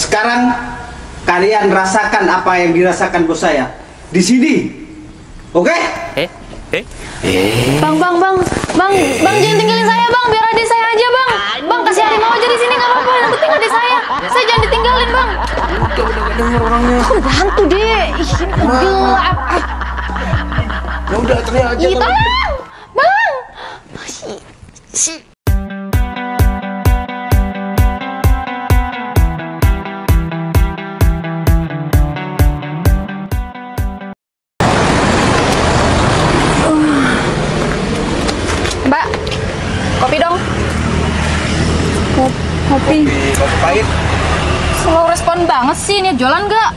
Sekarang kalian rasakan apa yang dirasakan bos saya di sini. Oke? Bang, jangan tinggalin saya bang, biar adik saya aja bang. Bang, kasih harimau aja di sini nggak apa-apa, yang penting adik saya jangan ditinggalin bang. Udah denger orangnya. Kok udah hantu deh, ih gelap. Ya udah teriak aja. Ih, tolong, bang. Mbak, kopi dong. Kopi pahit. slow respon banget sih, ini jualan nggak?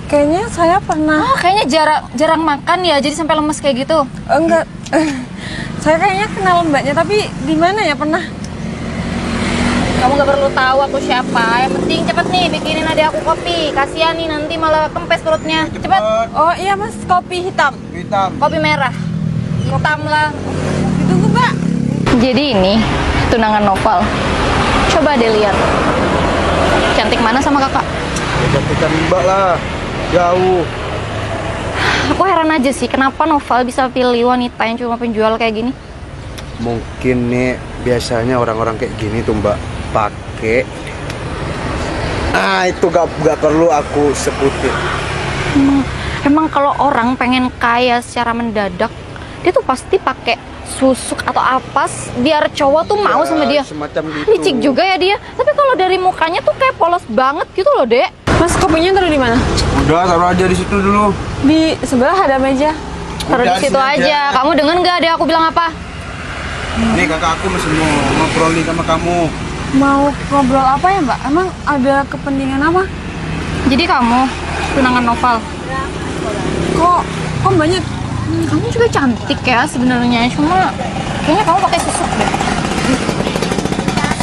Kayaknya saya pernah. Oh, kayaknya jarang makan ya, jadi sampai lemes kayak gitu. Enggak. Saya kayaknya kenal mbaknya, tapi di mana ya pernah? Kamu nggak perlu tahu aku siapa. Yang penting cepet nih bikinin adik aku kopi. Kasihan nih nanti malah kempes perutnya. Cepet. Oh iya mas, kopi hitam. Kopi merah. Hitam lah. Ditunggu mbak. Jadi ini tunangan Noval. Coba deh lihat. Cantik mana sama kakak? Ya cantikan mbak lah. Jauh. Aku heran aja sih kenapa Noval bisa pilih wanita yang cuma penjual kayak gini. Mungkin nih biasanya orang-orang kayak gini tuh mbak pakai. Itu gak perlu aku sebutin. Emang kalau orang pengen kaya secara mendadak, dia tuh pasti pakai susuk atau apa biar cowok tuh mau sama dia. Semacam gitu. Licik juga ya dia. Tapi kalau dari mukanya tuh kayak polos banget gitu loh, Dek. Mas, kopinya taruh di mana? Udah taruh aja di situ dulu. Di sebelah ada meja. Taruh di Udah, situ sini aja. Kamu denger nggak Dek aku bilang apa? Nih kakak aku masih mau ngobrol nih sama kamu. Mau ngobrol apa ya mbak? Emang ada kepentingan apa? Jadi kamu tunangan Noval. Kok banyak? Kamu juga cantik ya sebenarnya, cuma kayaknya kamu pakai susuk deh.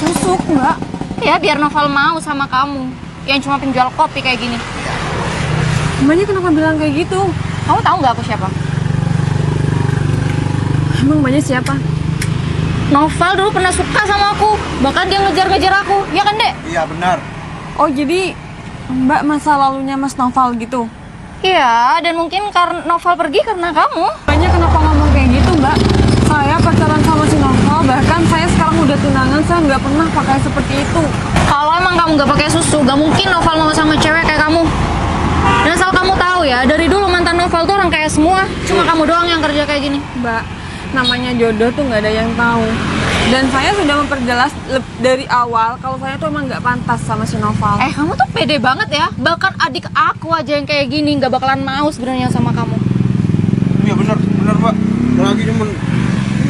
Susuk mbak? Ya biar Noval mau sama kamu yang cuma penjual kopi kayak gini. Mbaknya kenapa bilang kayak gitu? Kamu tahu nggak aku siapa? Emang mbaknya siapa? Noval dulu pernah suka sama aku, bahkan dia ngejar-ngejar aku, ya kan Dek? Iya benar. Oh jadi mbak masa lalunya mas Noval gitu? Iya, dan mungkin karena Noval pergi karena kamu. Mbaknya kenapa ngomong kayak gitu mbak? Saya pacaran sama si Noval, bahkan saya sekarang udah tunangan, saya nggak pernah pakai seperti itu. Kalau emang kamu nggak pakai susu, nggak mungkin Noval mau sama cewek kayak kamu. Dan asal kamu tahu ya, dari dulu mantan Noval tuh orang kaya semua, cuma kamu doang yang kerja kayak gini. Mbak, namanya jodoh tuh nggak ada yang tahu. Dan saya sudah memperjelas dari awal kalau saya tuh emang nggak pantas sama si Noval. Kamu tuh pede banget ya, bahkan adik aku aja yang kayak gini nggak bakalan mau sebenarnya sama kamu. Iya benar pak. Lagi cuman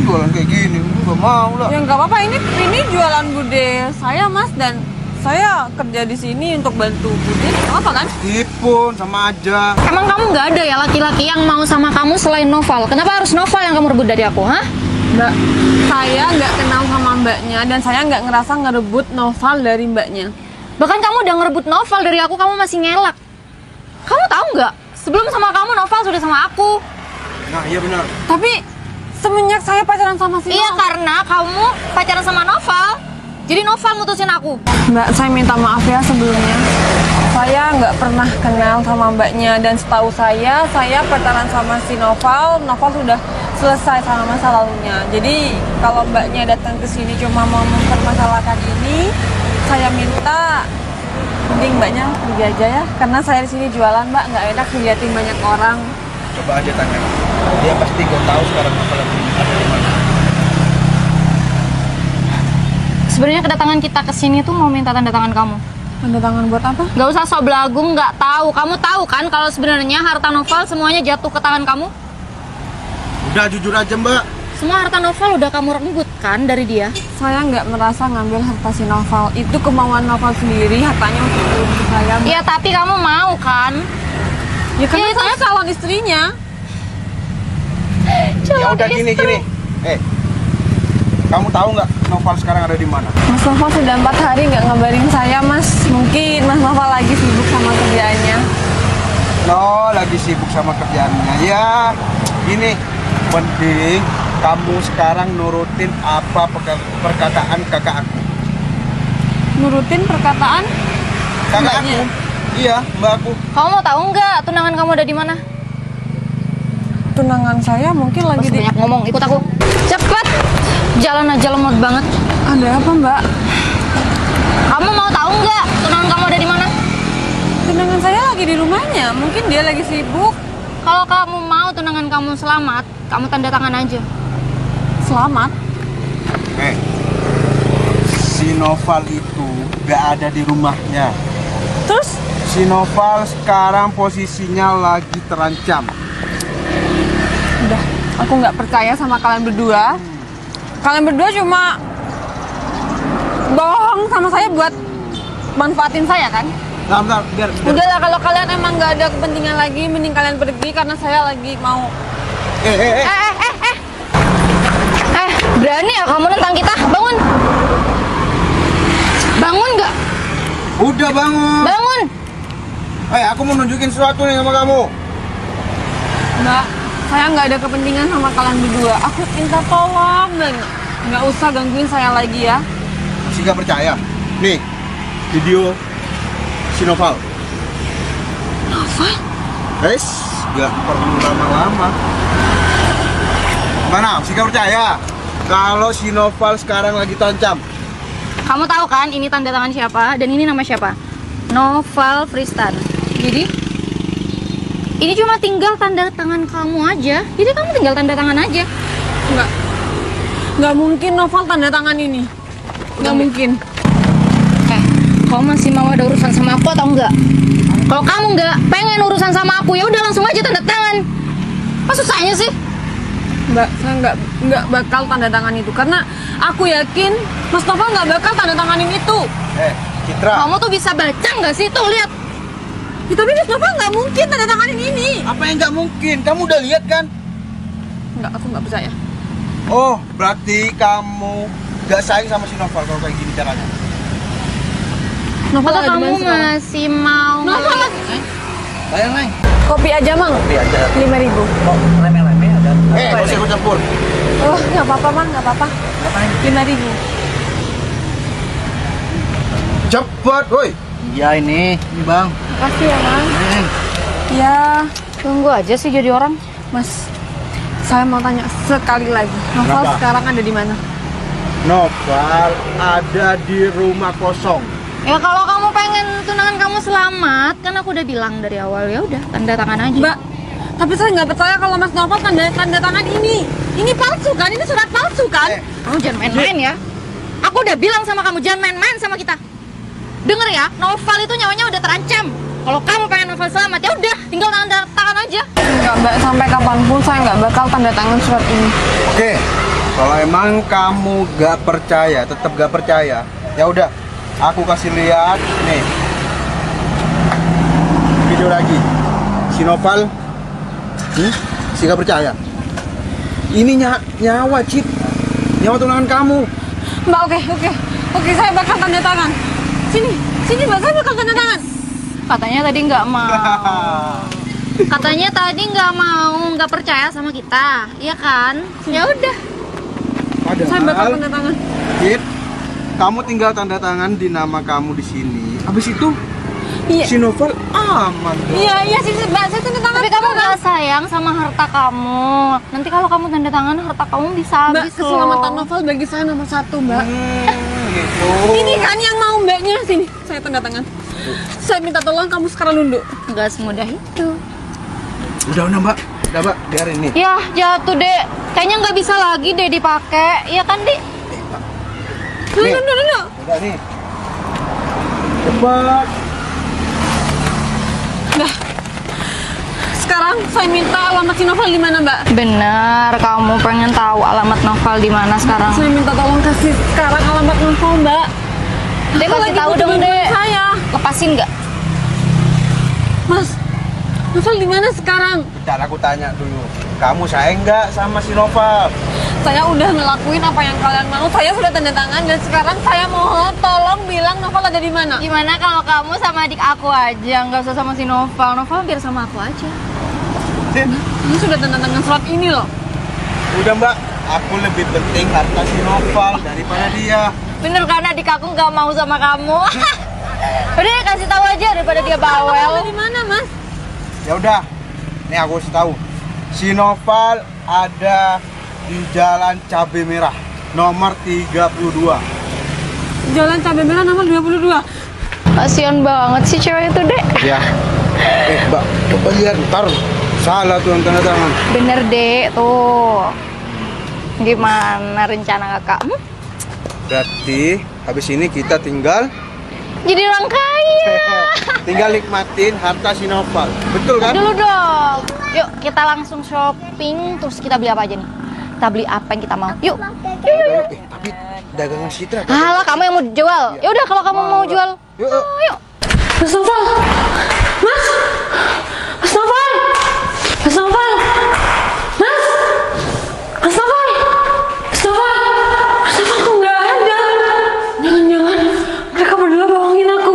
jualan kayak gini, gak mau lah. Ya nggak apa-apa, ini jualan bude saya mas, dan saya kerja di sini untuk bantu bude. Nggak apa kan? Tipun sama aja. Emang kamu nggak ada ya laki-laki yang mau sama kamu selain Noval? Kenapa harus Noval yang kamu rebut dari aku, hah? Mbak, saya nggak kenal sama mbaknya dan saya nggak ngerasa ngerebut Noval dari mbaknya. Bahkan kamu udah ngerebut Noval dari aku, kamu masih ngelak. Kamu tahu nggak? Sebelum sama kamu, Noval sudah sama aku. Nah iya benar. Tapi semenjak saya pacaran sama si Iya, Noval. karena kamu pacaran sama Noval. Jadi Noval mutusin aku. Mbak, saya minta maaf ya sebelumnya. Saya nggak pernah kenal sama mbaknya, dan setahu saya pacaran sama si Noval sudah selesai sama masa lalunya. Jadi kalau mbaknya datang ke sini cuma mau mempermasalahkan ini, saya minta mending mbaknya pergi aja ya, karena saya di sini jualan mbak, nggak enak dilihatin banyak orang. Coba aja tanya. Dia pasti gue tahu sekarang apa lagi ada di mana. Sebenarnya kedatangan kita ke sini tuh mau minta tanda tangan kamu. Tanda tangan buat apa? Gak usah sok belagung, nggak tahu. Kamu tahu kan kalau sebenarnya harta Noval semuanya jatuh ke tangan kamu? Udah jujur aja mbak. Semua harta Noval udah kamu renggut kan dari dia? Saya nggak merasa ngambil harta si Noval. Itu kemauan Noval sendiri, hartanya untuk saya. Mbak. Iya, tapi kamu mau kan? Ya karena Ya, saya calon istrinya. Ya udah gini. Kamu tahu nggak Noval sekarang ada di mana? Mas Noval sudah 4 hari nggak ngabarin saya, Mas. Mungkin Mas Noval lagi sibuk sama kerjaannya. No, lagi sibuk sama kerjaannya. Ya, ini penting kamu sekarang nurutin apa perkataan kakak aku. Nurutin perkataan Kakak aku. Iya, mbak aku. Kamu mau tahu nggak tunangan kamu ada di mana? Tunangan saya mungkin lagi Masih di... banyak ngomong, ikut aku. Cepet. Jalan aja lemot banget. Ada apa mbak? Kamu mau tahu nggak tunangan kamu ada di mana? Tunangan saya lagi di rumahnya. Mungkin dia lagi sibuk. Kalau kamu mau tunangan kamu selamat, kamu tanda tangan aja. Selamat. Si Noval itu gak ada di rumahnya. Terus? Si Noval sekarang posisinya lagi terancam. Udah, aku nggak percaya sama kalian berdua. Kalian berdua cuma bohong sama saya buat manfaatin saya kan? Bentar, biar. Udahlah, kalau kalian emang nggak ada kepentingan lagi, mending kalian pergi karena saya lagi mau. Berani ya kamu nentang kita? Bangun. Bangun nggak? Udah bangun. Bangun. Aku mau nunjukin sesuatu nih sama kamu. Mbak, saya nggak ada kepentingan sama kalian berdua. Aku minta tolong banget. Nggak usah gangguin saya lagi ya. Masih gak percaya? Nih, video si Noval. Noval? Guys, gak perlu lama-lama. Mana? Masih gak percaya? Kalau si Noval sekarang lagi terancam. Kamu tahu kan ini tanda tangan siapa dan ini nama siapa? Noval Fristan. Jadi ini cuma tinggal tanda tangan kamu aja. Jadi kamu tinggal tanda tangan aja. Nggak mungkin Noval tanda tangan ini. Nggak mungkin. Kamu masih mau ada urusan sama aku atau enggak? Kalau kamu nggak pengen urusan sama aku, ya udah langsung aja tanda tangan. Apa susahnya sih? Mbak, saya nggak bakal tanda tangan itu karena aku yakin Mas Noval nggak bakal tanda tanganin itu. Citra. Kamu tuh bisa baca nggak sih? Tuh lihat. Ya, tapi Mas Noval nggak mungkin tanda tanganin ini. Apa yang nggak mungkin? Kamu udah lihat kan? Nggak, aku nggak percaya. Oh, berarti kamu gak sayang sama si Noval kalau kayak gini caranya. Noval Atau ada di kamu mana sekarang? masih mau Noval. ngeliat? Sayang, Neng. Kopi aja mang. Kopi aja. 5.000. Oh, remeh-remeh ada. Gak usah ikut campur. Oh, nggak apa-apa mang, nggak apa-apa. 5.000. Cepet, woi. Ya ini bang. Makasih ya mang. Ya, Tunggu aja sih jadi orang. Mas. Saya mau tanya sekali lagi. Noval Kenapa? sekarang ada di mana? Noval ada di rumah kosong. Ya kalau kamu pengen tunangan kamu selamat, kan aku udah bilang dari awal, ya udah tanda tangan aja. Mbak, tapi saya nggak percaya kalau Mas Noval tanda tangan ini. Ini palsu kan? Ini surat palsu kan? Kamu jangan main-main ya. Aku udah bilang sama kamu jangan main-main sama kita. Denger ya, Noval itu nyawanya udah terancam. Kalau kamu pengen Noval selamat, ya udah tinggal tanda tangan aja. Enggak, Mbak. Sampai kapanpun saya nggak bakal tanda tangan surat ini. Oke, kalau emang kamu gak percaya, tetap gak percaya, ya udah, aku kasih lihat nih video lagi. Si Noval, si gak percaya. Ini nyawa, Cip, nyawa tunangan kamu. Mbak, oke, saya bakal tanda tangan. Sini, Mbak, saya bakal tanda tangan. Katanya tadi nggak mau. Katanya tadi nggak mau, nggak percaya sama kita, iya kan? Ya udah. Saya bakal Padahal, tanda tangan. Cip, kamu tinggal tanda tangan di nama kamu di sini. Habis itu, Iya. si Noval aman. Iya, sih, Mbak, saya tanda tangan. Tapi kamu nggak sayang sama harta kamu. Nanti kalau kamu tanda tangan, harta kamu bisa Mbak, habis keselamatan loh. Noval bagi saya nomor 1, Mbak. Gitu. Ini kan yang mau Mbaknya. Sini, saya tanda tangan. Saya minta tolong kamu sekarang nunduk. Nggak semudah itu. Udah Mbak, biarin nih. Ya jatuh deh. Kayaknya nggak bisa lagi deh dipakai. Iya kan Dik? Nih. Nunduk. Udah nih. Cepat. Nah, sekarang saya minta alamat si Noval di mana, Mbak? Bener. Kamu pengen tahu alamat Noval di mana sekarang? Saya minta tolong kasih sekarang alamat Noval, Mbak. Dek Aku kasih lagi tahu butuh dong bantuan Dek. Saya, Lepasin nggak? Mas. Noval di mana sekarang? Bentar aku tanya dulu. Kamu sayang nggak sama si Noval? Saya udah ngelakuin apa yang kalian mau. Saya sudah tanda tangan dan sekarang saya mohon tolong bilang Noval ada di mana. Gimana kalau kamu sama adik aku aja, nggak usah sama si Noval. Noval biar sama aku aja. Ini sudah tanda tangan surat ini loh. Udah Mbak, aku lebih penting harta si Noval daripada dia. Bener kan adik aku nggak mau sama kamu? Udah kasih tahu aja daripada dia bawel. Di mana, Mas? Ya udah, nih aku kasih tahu. Si Noval ada di Jalan Cabe Merah nomor 32. Jalan Cabai Merah nomor 22. Kasian banget sih cewek itu, Dek. Ya. Mbak, coba lihat ntar salah tuh yang tanda tangan. Bener, Dek. Tuh. Gimana rencana kakak? Berarti habis ini kita tinggal Jadi orang kaya. tinggal nikmatin harta si Noval. Betul kan? Dulu dong. Yuk, kita langsung shopping. Terus kita beli apa aja nih? Kita beli apa yang kita mau. Yuk. Tapi dagangan Citra. Alah, kamu yang mau jual. Ya udah kalau kamu mau jual. Yuk. Yuk. Mas Noval! Mas! Mas Noval! Mas Noval! Mas! Mas Noval! Mas Noval! Mas Noval kok nggak ada? Jangan-jangan mereka berdua bohongin aku.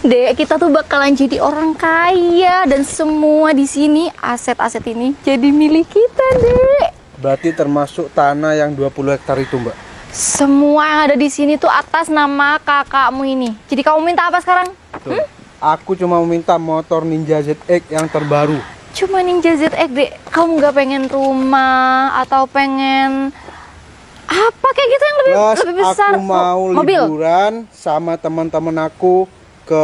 Dek, kita tuh bakalan jadi orang kaya dan semua di sini aset-aset ini jadi milik kita, Dek. Berarti termasuk tanah yang 20 hektar itu, Mbak. Semua yang ada di sini tuh atas nama kakakmu ini. Jadi kamu minta apa sekarang? Tuh. Aku cuma meminta motor Ninja ZX yang terbaru. Cuma Ninja ZX, Dek. Kamu nggak pengen rumah atau pengen apa kayak gitu yang lebih besar? Aku mau mobil. liburan sama teman-teman aku ke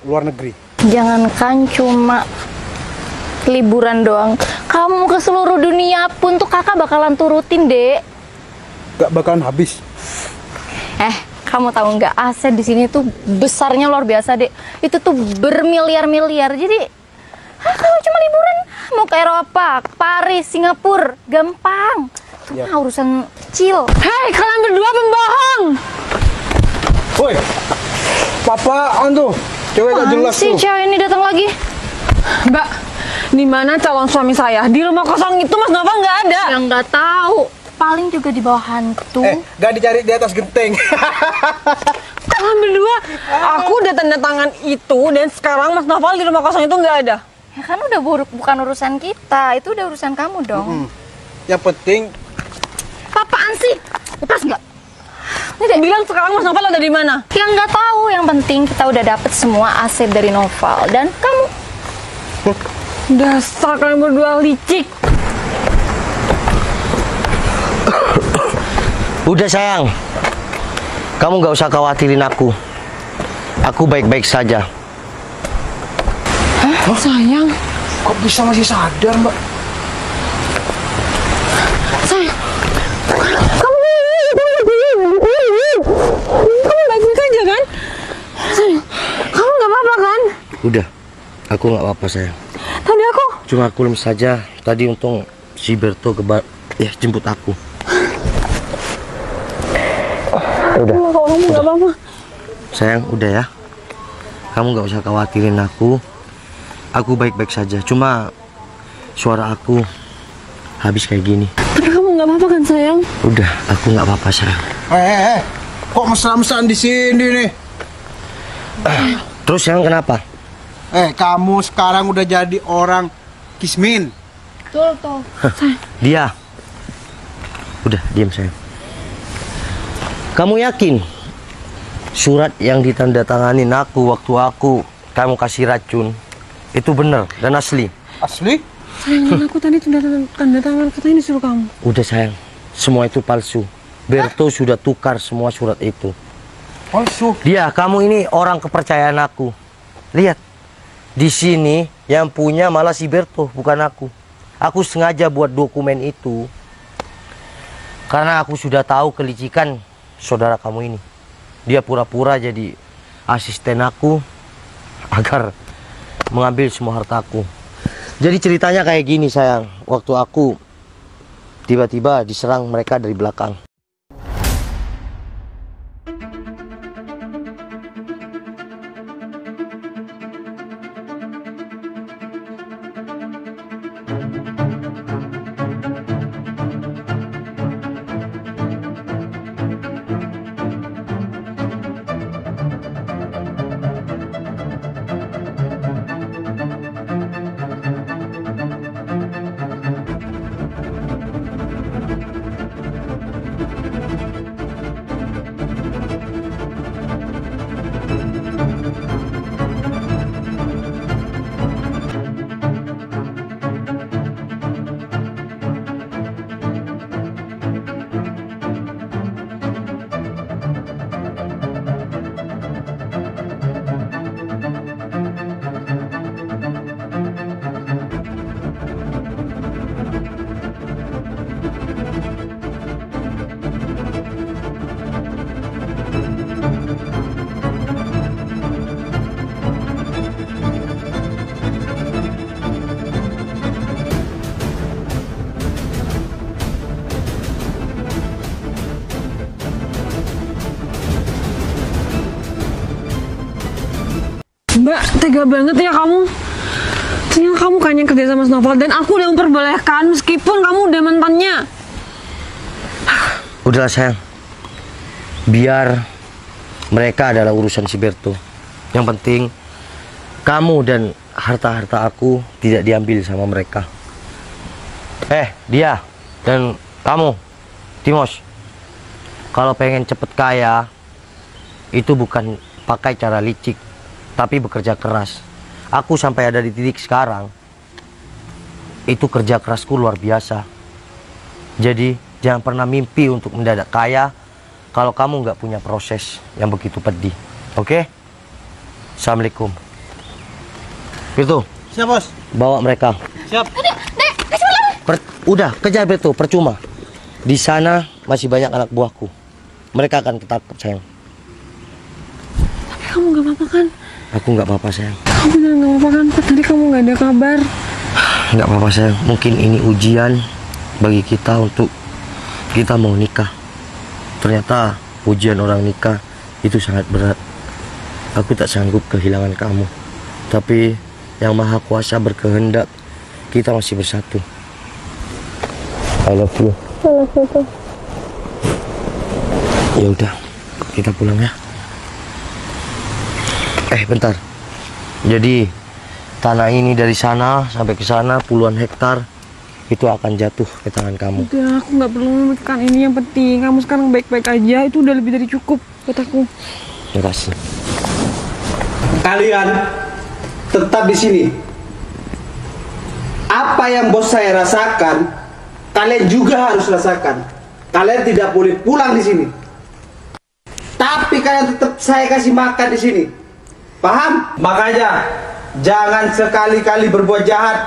luar negeri. Jangankan cuma liburan doang. Kamu ke seluruh dunia pun tuh kakak bakalan turutin, Dek. Gak bakalan habis. Kamu tahu nggak, aset di sini tuh besarnya luar biasa, Dek. Itu tuh bermiliar-miliar. Jadi, kalau cuma liburan mau ke Eropa, Paris, Singapura, gampang. Itu Ya. mah urusan kecil. Hei, kalian berdua pembohong! Woi, papaan tuh? Cewek gak jelas Si tuh. cewek ini datang lagi. Mbak, di mana calon suami saya? Di rumah kosong itu Mas Noval nggak ada. Yang nggak tahu, paling juga di bawah hantu. Gak dicari di atas genteng. Kalian berdua, aku udah tanda tangan itu dan sekarang Mas Noval di rumah kosong itu nggak ada. Ya kan udah bukan urusan kita, itu udah urusan kamu dong. Yang penting Apaan sih? Lepas nggak? Bilang sekarang Mas Noval ada di mana? Yang nggak tahu, yang penting kita udah dapet semua aset dari Noval dan kamu. Dasar kalian berdua licik. Udah sayang, kamu gak usah khawatirin aku. Aku baik-baik saja. Oh, sayang, kok bisa masih sadar, Mbak? sayang. Kamu baik-baik aja kan? Sayang, kamu nggak apa-apa kan? Udah, aku gak apa-apa sayang. Tadi aku Cuma aku lemes saja. Tadi untung si Berto jemput aku. Udah. kamu nggak apa-apa. Sayang, udah ya. Kamu gak usah khawatirin aku. Aku baik-baik saja. Cuma suara aku habis kayak gini. Tapi kamu nggak apa-apa kan sayang? Udah, aku gak apa-apa sayang. Kok mesra-mesraan di sini nih? Terus sayang kenapa? Kamu sekarang udah jadi orang kismin. Betul tuh. Dia. Udah, diam sayang. Kamu yakin surat yang ditandatanganin aku waktu kamu kasih racun itu benar dan asli? Asli? Sayang, aku tadi tanda tangan katanya disuruh kamu. Udah sayang, semua itu palsu. Berto sudah tukar semua surat itu. Palsu? Dia, kamu ini orang kepercayaan aku. Lihat, di sini yang punya malah si Berto, bukan aku. Aku sengaja buat dokumen itu karena aku sudah tahu kelicikan saudara kamu ini. Dia pura-pura jadi asisten aku agar mengambil semua hartaku. Jadi ceritanya kayak gini sayang. Waktu aku tiba-tiba diserang mereka dari belakang. Mbak, tega banget ya kamu. Ternyata kamu kan yang kerja sama Noval dan aku udah memperbolehkan meskipun kamu udah mantannya. Udahlah sayang, biar mereka adalah urusan si Berto. Yang penting kamu dan harta-harta aku tidak diambil sama mereka. Dia dan kamu, Timos, kalau pengen cepet kaya, itu bukan pakai cara licik, tapi bekerja keras. Aku sampai ada di titik sekarang, itu kerja kerasku luar biasa. Jadi jangan pernah mimpi untuk mendadak kaya kalau kamu nggak punya proses yang begitu pedih. Oke? Assalamualaikum. Itu. Siap, Bos. Bawa mereka. Siap. Udah, kejar Berto, percuma. Di sana masih banyak anak buahku. Mereka akan ketangkep, sayang. Tapi kamu gak apa-apa kan? Aku nggak apa-apa, sayang. Kamu beneran gak apa-apa kan? Tadi kamu gak ada kabar. Nggak apa-apa, sayang. Mungkin ini ujian bagi kita untuk kita mau nikah. Ternyata ujian orang nikah itu sangat berat. Aku tak sanggup kehilangan kamu. Tapi Yang Maha Kuasa berkehendak kita masih bersatu. I love you. I love you too. Ya udah, kita pulang ya. Bentar. Jadi tanah ini dari sana sampai ke sana puluhan hektar itu akan jatuh ke tangan kamu. Udah, aku nggak perlu memikirkan ini. Yang penting kamu sekarang baik-baik aja. Itu udah lebih dari cukup buat aku. Terima kasih. Kalian tetap di sini. Apa yang bos saya rasakan, kalian juga harus rasakan. Kalian tidak boleh pulang di sini. Tapi kalian tetap saya kasih makan di sini. Paham? Makanya jangan sekali-kali berbuat jahat.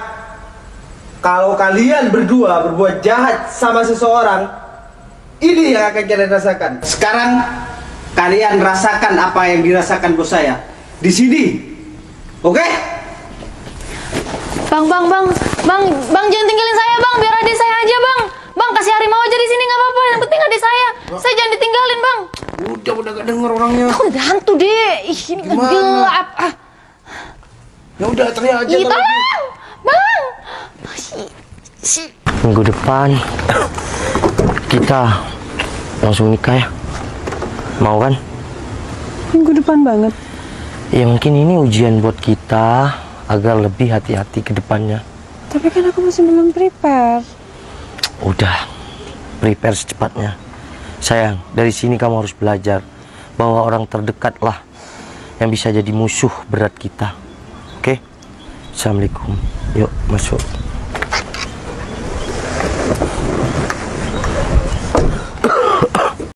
Kalau kalian berdua berbuat jahat sama seseorang, ini yang akan kalian rasakan. Sekarang kalian rasakan apa yang dirasakan bos saya di sini. Oke? Bang, jangan tinggalin saya, Bang. Biar adik saya aja, Bang. Bang, kasih harimau aja di sini nggak apa-apa. Yang penting adik saya. Saya jangan ditinggalin, Bang. Udah gak denger orangnya. Aku udah hantu deh. Ih, ini Gimana? gelap. Ya udah teriak aja. Ih, tolong, Bang. Minggu depan kita langsung nikah ya. Mau kan? Minggu depan banget. Ya mungkin ini ujian buat kita agar lebih hati-hati ke depannya. Tapi kan aku masih belum prepare. Udah, prepare secepatnya. Sayang, dari sini kamu harus belajar bahwa orang terdekatlah yang bisa jadi musuh berat kita. Oke? Assalamualaikum. Yuk, masuk.